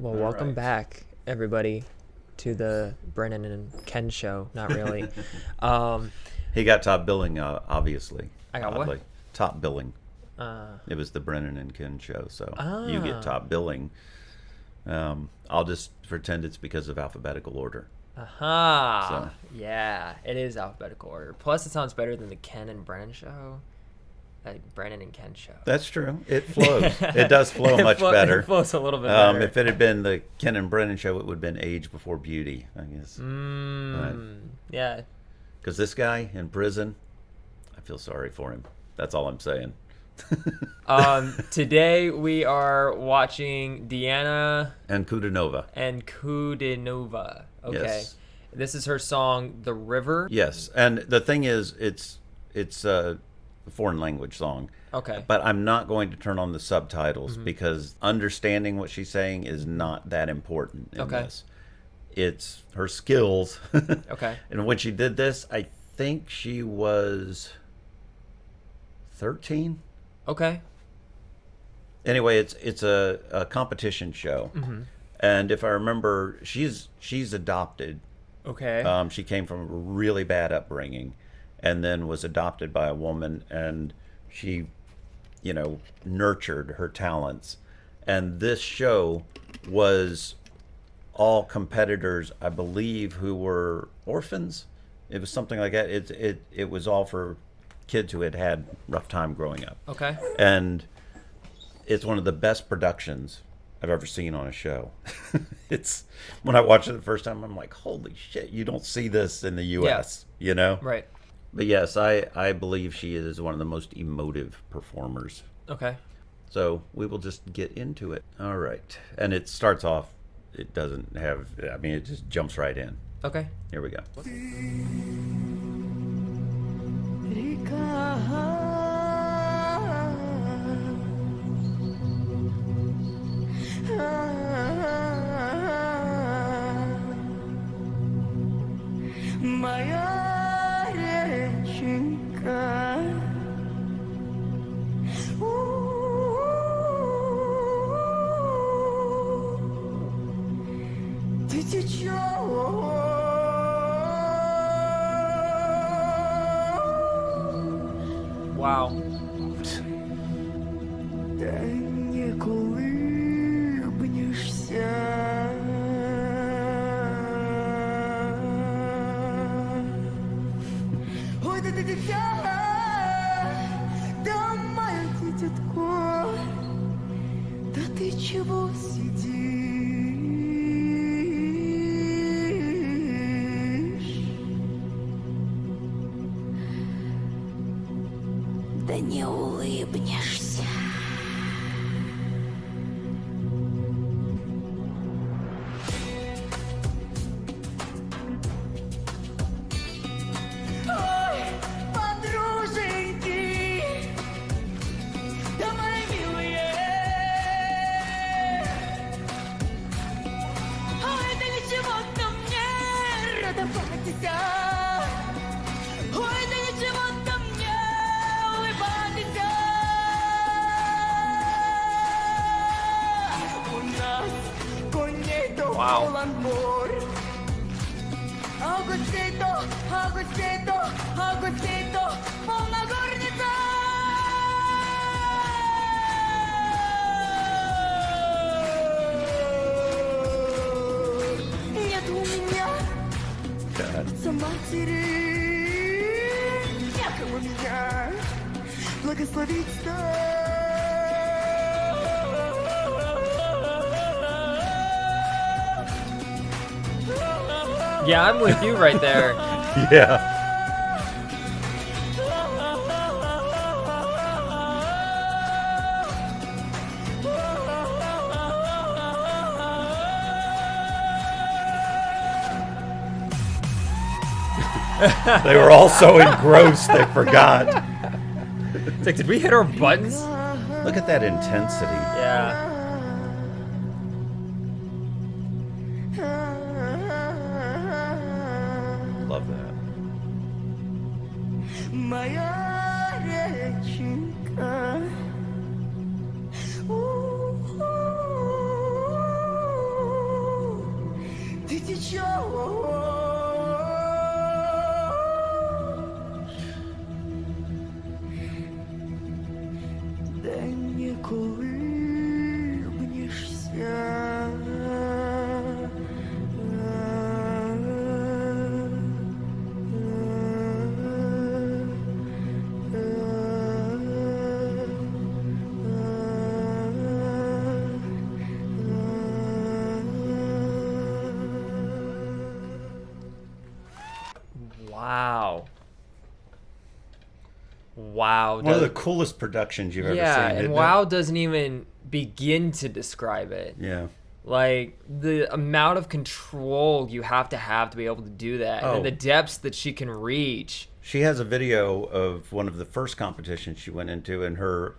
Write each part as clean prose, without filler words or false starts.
Well, All welcome right. back, everybody, to the Brennan and Ken show. Not really. um, He got top billing, obviously. I got oddly. what? Top billing. Uh, It was the Brennan and Ken show, so you ah. get top billing. I'll just pretend it's because of alphabetical order. Aha. So. Yeah, it is alphabetical order. Plus, it sounds better than the Ken and Brennan show. Like Brennan and Ken show. That's true. It flows. It does flow much better. It flows a little bit better. If it had been the Ken and Brennan show, it would have been Age Before Beauty, I guess. Yeah. Because this guy in prison, I feel sorry for him. That's all I'm saying. Today we are watching Diana Ankudinova. Ankudinova. Okay. Yes. This is her song, The River. Yes, and the thing is, it's a foreign language song. Okay. But I'm not going to turn on the subtitles because understanding what she's saying is not that important in this. It's her skills. Okay. And when she did this, I think she was 13. Okay. Anyway, it's a competition show, and if I remember, she's adopted. Okay. She came from a really bad upbringing, and then was adopted by a woman, and she, nurtured her talents. And this show was all competitors, I believe, who were orphans. It was something like that. It was all for kids who had had rough time growing up. Okay. And it's one of the best productions I've ever seen on a show. It's when I watched it the first time, I'm like, holy shit, you don't see this in the US, Right. But yes, I believe she is one of the most emotive performers. Okay. So we will just get into it. All right. And it starts off, it doesn't have, it just jumps right in. Okay. Here we go. Моя реченька, ты течешь. Wow. Да не колыбнешься. Ой, да ты дитя, да моя дитятко, да ты чего сидишь? Да не улыбнешься. Ой, подруженьки, да мои милые. Ой, да ничего-то мне радоваться. Ой, да ничего-то мне улыбаться. У нас коней-то Вау. полон двор. Августейто, Августейто, Августейто, полна горница. Нет у меня отца матери, некому меня благословить-то. Yeah, I'm with you right there. Yeah. They were all so engrossed they forgot. It's like, did we hit our buttons? Look at that intensity. Yeah. Love that. Моя реченька. Wow. Wow. One of the coolest productions you've ever yeah, seen. and isn't wow it? doesn't even begin to describe it. Yeah. Like, the amount of control you have to be able to do that. And Oh. then the depths that she can reach. She has a video of one of the first competitions she went into, and her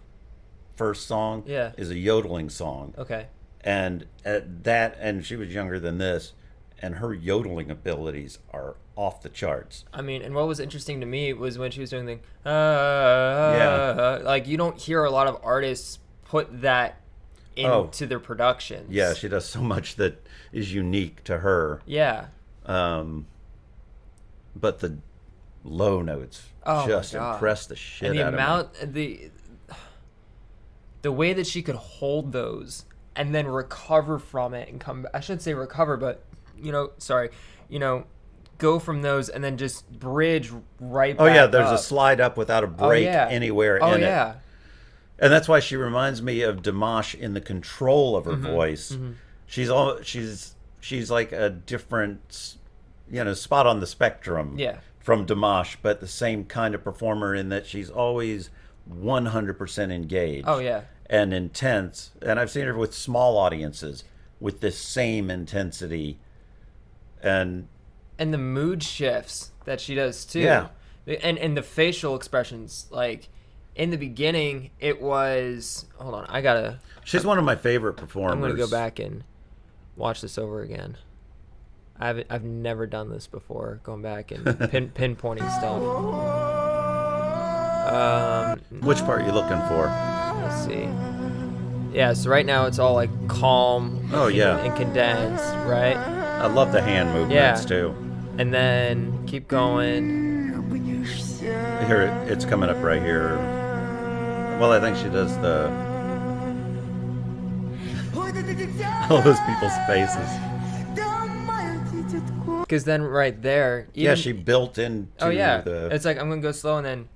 first song Yeah. is a yodeling song. Okay. And and she was younger than this, and her yodeling abilities are off the charts. I mean, and what was interesting to me was when she was doing the, Yeah. like, you don't hear a lot of artists put that into their productions. Yeah, she does so much that is unique to her. Yeah. But the low notes Oh my just God. impress the shit And the out of me. amount, the way that she could hold those and then recover from it and come, I shouldn't say recover, but, go from those and then just bridge right Oh back yeah, there's a up. slide up without a break yeah. anywhere Oh in it. yeah. And that's why she reminds me of Dimash in the control of her Mm-hmm. voice. She's like a different, spot on the spectrum Yeah. from Dimash, but the same kind of performer in that she's always 100% engaged. Oh yeah. And intense. And I've seen her with small audiences with this same intensity. And And the mood shifts that she does too. Yeah. And the facial expressions, like in the beginning, it was. Hold on, she's one of my favorite performers. I'm gonna go back and watch this over again. I've never done this before. Going back and pinpointing stuff. Which part are you looking for? Let's see. Yeah, so right now it's all like calm. Oh, yeah. And condensed, right? I love the hand movements too. And then keep going. Here, it's coming up right here. Well, I think she does the. All those people's faces. Because then right there. Yeah, she built into Oh yeah, the. it's like I'm gonna go slow and then,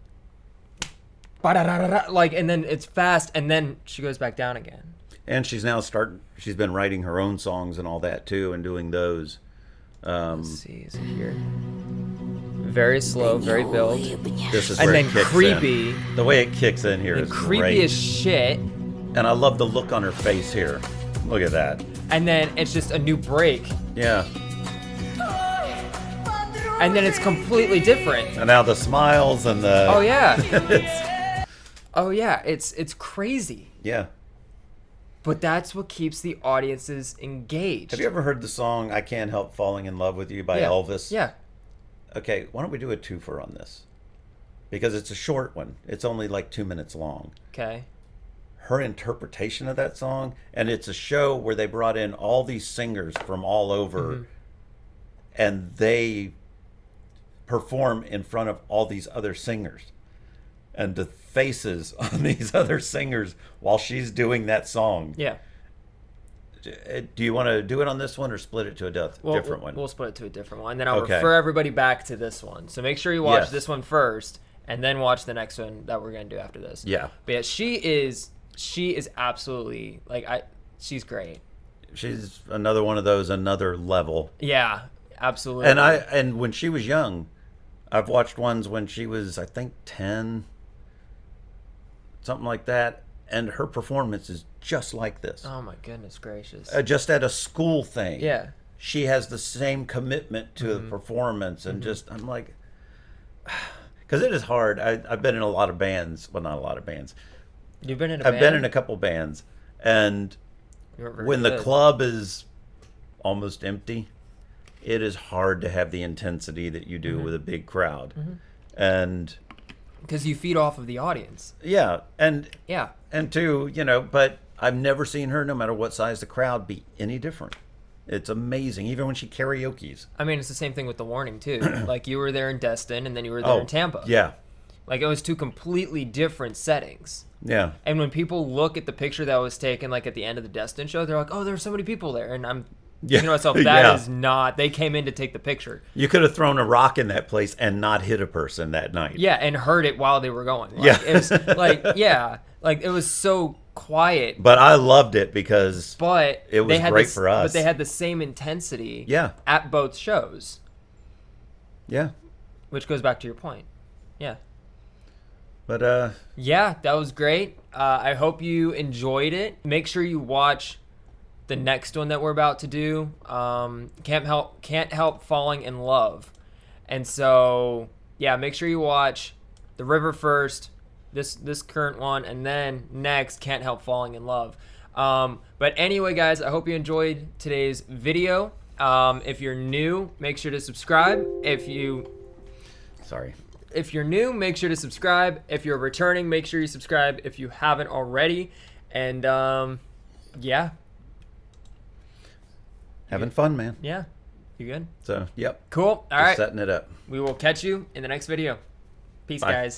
like, and then it's fast and then she goes back down again. And she's now she's been writing her own songs and all that too, and doing those. Let's see, is it here? Very slow, very build, This is and where then it kicks creepy, in. The way it kicks in here and is creepy great. as shit. And I love the look on her face here. Look at that. And then it's just a new break, Yeah. and then it's completely different. And now the smiles and the. Oh yeah. Oh yeah, it's crazy. Yeah. But that's what keeps the audiences engaged. Have you ever heard the song "I Can't Help Falling in Love with You" by Yeah. Elvis? Yeah. Okay, why don't we do a twofer on this? Because it's a short one. It's only like 2 minutes long. Okay. Her interpretation of that song, and it's a show where they brought in all these singers from all over, and they perform in front of all these other singers. And the faces on these other singers while she's doing that song. Yeah. Do you want to do it on this one or split it to a different one? We'll split it to a different one. Then I'll Okay. refer everybody back to this one. So make sure you watch Yes. this one first, and then watch the next one that we're gonna do after this. Yeah. But yeah, she is absolutely she's great. She's another one of those, another level. Yeah, absolutely. And when she was young, I've watched ones when she was, I think, 10, something like that, and her performance is just like this. Oh my goodness gracious. Just at a school thing. Yeah. She has the same commitment to the performance, and just, I'm like, because it is hard. I've been in a lot of bands. Well, not a lot of bands. You've been in a I've band? been in a couple bands, and You weren't very when the good. club is almost empty, it is hard to have the intensity that you do with a big crowd. And because you feed off of the audience. yeah, and Yeah. two, but I've never seen her, no matter what size the crowd, be any different. It's amazing, even when she karaoke's. I mean, it's the same thing with The Warning too. Like, you were there in Destin, and then you were there in Tampa. Yeah, Like, it was two completely different settings. yeah. And when people look at the picture that was taken, like, at the end of the Destin show, they're like, oh, there's so many people there. And I'm thinking to myself, that is Yeah. not... They came in to take the picture. You could have thrown a rock in that place and not hit a person that night. Yeah, and heard it while they were going. Like, Yeah. It was, like, yeah. Like, it was so quiet. But I loved it because But it was they had great this, for us. But they had the same intensity Yeah. at both shows. Yeah. which goes back to your point. Yeah. But Yeah, that was great. I hope you enjoyed it. Make sure you watch the next one that we're about to do. Can't help falling in love. And so, yeah, make sure you watch The River first, this current one, and then next, Can't Help Falling in Love. But anyway, guys, I hope you enjoyed today's video. If you're new, make sure to subscribe. If you're new, make sure to subscribe. If you're returning, make sure you subscribe if you haven't already. And yeah. having fun, man. Yeah. You good? So, yep. Cool. All Just right. setting it up. We will catch you in the next video. Peace, Bye. guys.